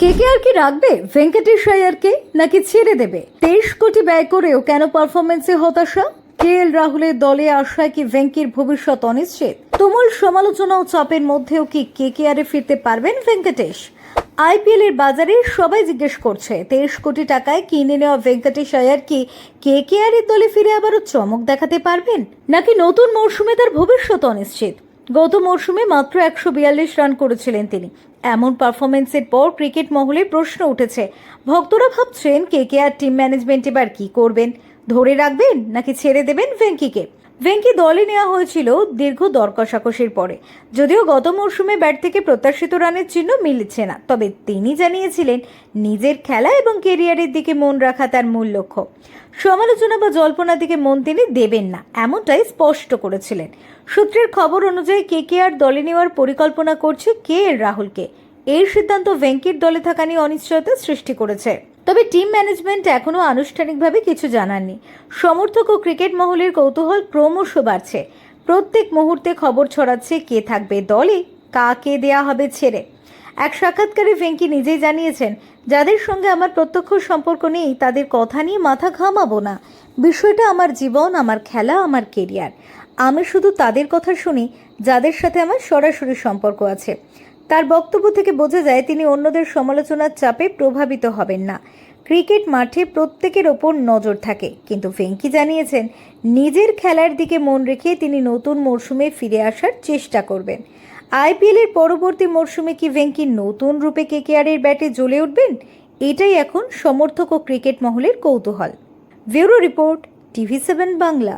KKR কি রাখবে ভেঙ্কটেশ আয়ারকে নাকি ছেড়ে দেবে? 23 কোটি ব্যয় করেও কেন পারফরমেন্সে হতাশা? কেএল রাহুলের দলে আসায় কি ভেঙ্কির ভবিষ্যৎ অনিশ্চিত? তুমুল সমালোচনা ও চাপের মধ্যেও কি কেকেআরে ফিরতে পারবেন ভেঙ্কটেশ? আইপিএল এর বাজারে সবাই জিজ্ঞেস করছে 23 কোটি টাকায় কিনে নেওয়া ভেঙ্কটেশ আয়ার কি কেকেআর এর দলে ফিরে আবারও চমক দেখাতে পারবেন, নাকি নতুন মরশুমে তার ভবিষ্যৎ অনিশ্চিত? গত মরশুমে মাত্র 142 রান করেছিলেন তিনি। এমন পারফরমেন্সের পর ক্রিকেট মহলে প্রশ্ন উঠেছে, ভক্তরা ভাবছেন কেকেআর টিম ম্যানেজমেন্ট এবার কি করবেন? ধরে রাখবেন নাকি ছেড়ে দেবেন ভেঙ্কিকে? ভেঙ্কি দলে নেওয়া হয়েছিল দীর্ঘ দর কষাকষির পরে। যদিও গত মরশুমে ব্যাট থেকে প্রত্যাশিত রানের চিহ্ন মিলছে না, তবে তিনি জানিয়েছিলেন নিজের খেলা এবং কেরিয়ারের দিকে মন রাখা তার মূল লক্ষ্য। সমালোচনা বা জল্পনার দিকে মন তিনি দেবেন না, এমনটাই স্পষ্ট করেছিলেন। সূত্রের খবর অনুযায়ী কেকেআর দলে নেওয়ার পরিকল্পনা করছে কেএল রাহুলকে। এই সিদ্ধান্ত ভেঙ্কির দলে থাকা নিয়ে অনিশ্চয়তা সৃষ্টি করেছে। তবে টিম ম্যানেজমেন্ট এখনও আনুষ্ঠানিকভাবে কিছু জানাননি। সমর্থক ও ক্রিকেট মহলের কৌতূহল ক্রমশ বাড়ছে। প্রত্যেক মুহূর্তে খবর ছড়াচ্ছে কে থাকবে দলে, কাকে দেয়া হবে ছেড়ে। এক সাক্ষাৎকারে ভেঙ্কি নিজেই জানিয়েছেন, যাদের সঙ্গে আমার প্রত্যক্ষ সম্পর্ক নেই তাদের কথা নিয়ে মাথা ঘামাবো না। বিষয়টা আমার জীবন, আমার খেলা, আমার কেরিয়ার। আমি শুধু তাদের কথা শুনি যাদের সাথে আমার সরাসরি সম্পর্ক আছে। তার বক্তব্য থেকে বোঝা যায় তিনি অন্যদের সমালোচনার চাপে প্রভাবিত হবেন না। ক্রিকেট মাঠে প্রত্যেকের ওপর নজর থাকে, কিন্তু ভেঙ্কি জানিয়েছেন নিজের খেলার দিকে মন রেখে তিনি নতুন মরশুমে ফিরে আসার চেষ্টা করবেন। আইপিএল এর পরবর্তী মরশুমে কি ভেঙ্কি নতুন রূপে কেকেআরের ব্যাটে জ্বলে উঠবেন? এটাই এখন সমর্থক ও ক্রিকেট মহলের কৌতূহল। Bureau report, TV Bangla.